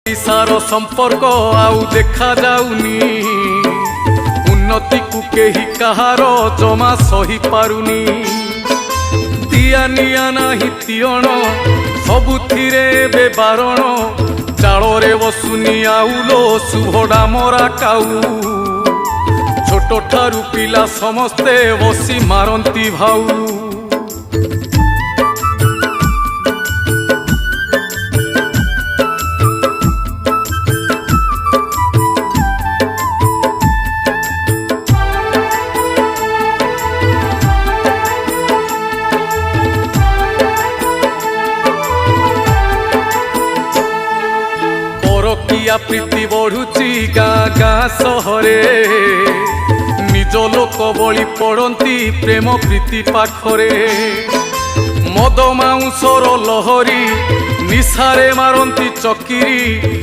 पैसार संपर्क आउ देखा जाउनी उन्नति को केही कहार जमा सही पारुनी दिया निया नाही तियण सबुथिरे बे बारण चाଳରେ बसुनी आउलो सुभडा मरा काऊ छोट ठारू पिला समस्ते बसी मारंती भाऊ परकिया प्रीति बढ़ुची गाँ गाँ सहरे निज लोक बली पड़ती प्रेम प्रीति पाखरे मद माउंसर लहरी निशारे मारंती चकिरी।